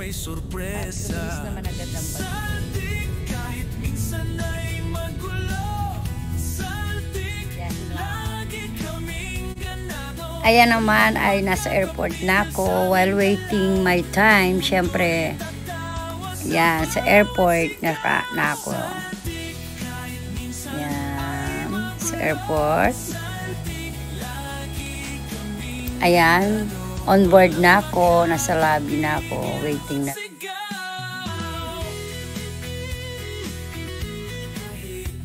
ay sorpresa. At naman agad ang Sa ating kahit minsan ay magulo, sa ating lagi kaming ganado. Ayan naman ay nasa airport na ako while waiting my time. Siyempre, yan, sa airport na ako. Yan, sa airport. Ayan, on board na ako, nasa lobby na ako, waiting na.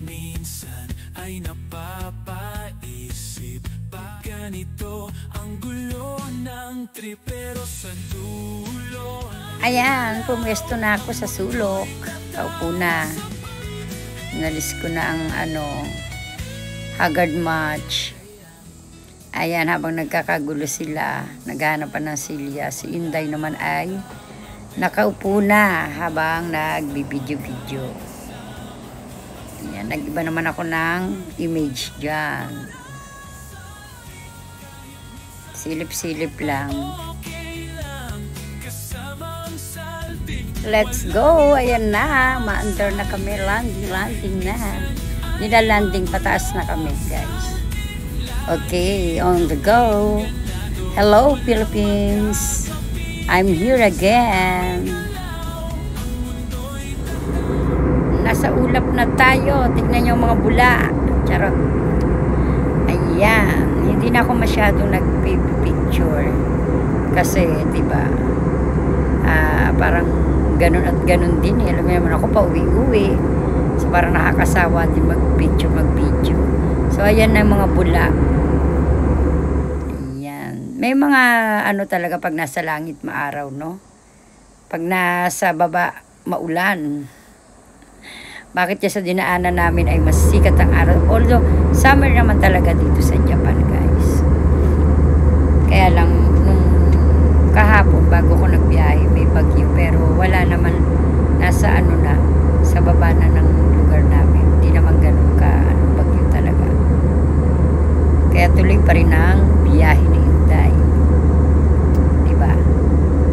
Minsan ay napapaisip, ganito ang gulo ng trip, pero sa dulo. Ayan, pumwesto na ako sa sulok. Kaupo na. Nalis ko na ang haggard match. Ayan, habang nagkakagulo sila, naghahanap pa ng silya. Si Inday naman ay nakaupo na habang nagbibidyo-video. Ayan, nag-iba naman ako ng image dyan. Silip-silip lang. Let's go! Ayan na, ma-under na kami, landing na. Nila-landing pataas na kami, guys. Okay, on the go. Hello, Philippines. I'm here again. Nasa ulap na tayo. Tignan niyo mga bula. Charot. Ayan. Hindi na ako masyadong nag-picture. Kasi, diba, parang ganun at ganun din. Alam mo naman ako pa uwi-uwi. So, parang nakakasawa din mag-video. So, ayan na mga bula. Ayan. May mga talaga pag nasa langit maaraw, no? Pag nasa baba, maulan. Bakit kaya sa dinaanan namin ay mas sikat ang araw? Although, summer naman talaga dito sa Japan, guys. Kaya lang, nung kahapon, bago ko nagbiyahe, may bagyo. Pero wala naman, nasa sa baba na ng lugar namin. Hindi naman ganun bagyo talaga. Kaya tuloy pa rin ang biyahe ni Inday. Diba?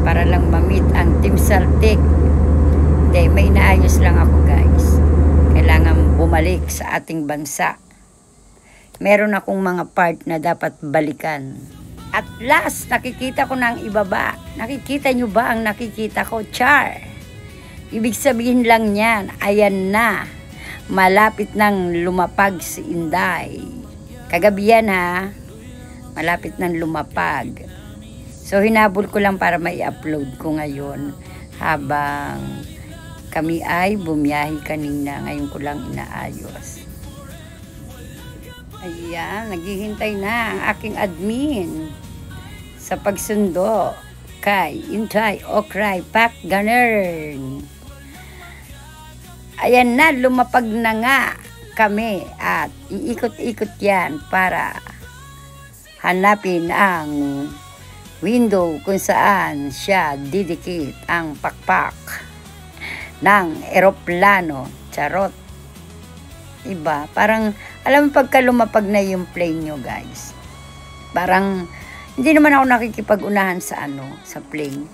Para lang ma-meet ang Team Saltik. Hindi, may inaayos lang ako, guys. Kailangan bumalik sa ating bansa. Meron akong mga part na dapat balikan. At last, nakikita ko na ang ibaba. Nakikita nyo ba ang nakikita ko? Char! Ibig sabihin lang yan, ayan na. Malapit nang lumapag si Inday. Kagabi yan, ha. Malapit nang lumapag. So, hinabol ko lang para mai-upload ko ngayon. Habang kami ay bumiyahe kanina. Ngayon ko lang inaayos. Ayan, naghihintay na ang aking admin sa pagsundo kay Inday Okray Pak Ganern. Ayan na, lumapag na nga kami at iikot-ikot yan para hanapin ang window kung saan siya didikit ang pakpak ng eroplano. Charot. Iba, parang alam mo pagka lumapag na yung plane nyo, guys, parang hindi naman ako nakikipag-unahan sa sa plane.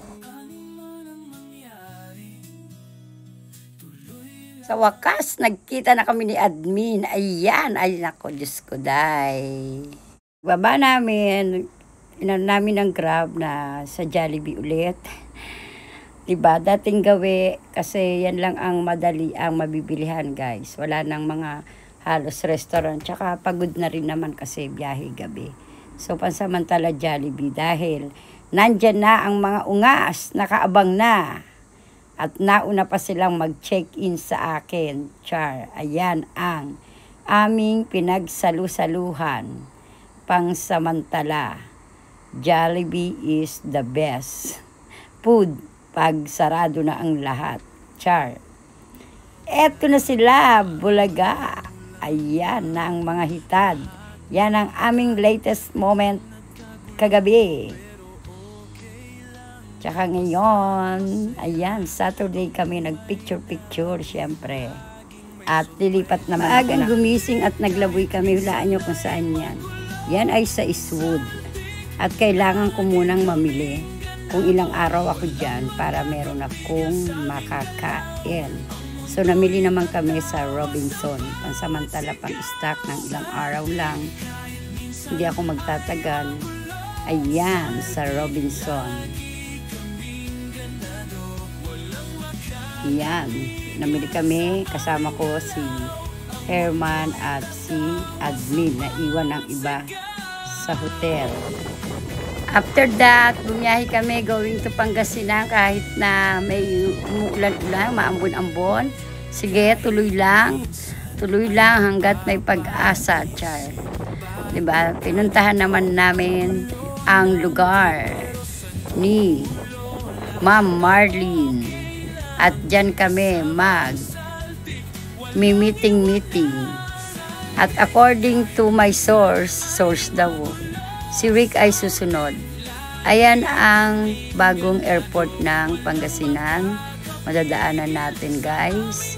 Sa wakas, nagkita na kami ni admin. Ayan, ay nako, Diyos ko, day. Baba namin, namin ng Grab na sa Jollibee ulit. Diba, dating gawi, kasi yan lang ang madali ang mabibilihan, guys. Wala nang mga halos restaurant, tsaka pagod na rin naman kasi biyahe gabi. So, pansamantala Jollibee dahil nandyan na ang mga ungas, nakaabang na. At nauna pa silang mag-check-in sa akin. Char, ayan ang aming pinagsalu-saluhan. Pangsamantala, Jollibee is the best food pag sarado na ang lahat. Char. Eto na sila, Bulaga. Ayan na ang mga hitad. Yan ang aming latest moment kagabi. Tsaka ngayon, ayan, Saturday kami nagpicture-picture, syempre. At lilipat naman maagang gumising at naglaboy kami. Hulaan nyo kung saan yan. Yan ay sa Eastwood. At kailangan ko munang mamili kung ilang araw ako dyan para meron akong makakain. So, namili naman kami sa Robinson. Pansamantala pang stock ng ilang araw lang. Hindi ako magtatagal. Ayan, sa Robinson. Ayan, namili kami. Kasama ko si Herman at si admin na iwan ang iba sa hotel. After that, bumiyahe kami going to Pangasinan kahit na may umuulan-ulan, maambon-ambon. Sige, tuloy lang hanggat may pag-asa, char. Diba? Pinuntahan naman namin ang lugar ni Ma'am Marlene. At dyan kami meeting. At according to my source daw, si Rick ay susunod. Ayan ang bagong airport ng Pangasinan. Madadaanan natin, guys.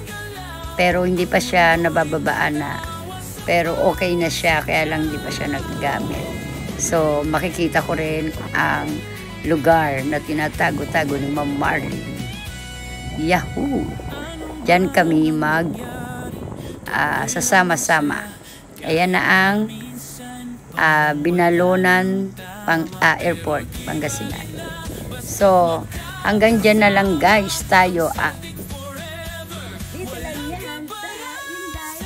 Pero hindi pa siya nabababaan na. Pero okay na siya, kaya lang hindi pa siya nagagamit. So, makikita ko rin ang lugar na tinatago-tago ni Ma'am Marlene. Yahoo! Diyan kami sasama-sama. Ayan na ang Binalonan Airport, Pangasinan. So, hanggang dyan na lang, guys, tayo. Dito lang yan sa Inday.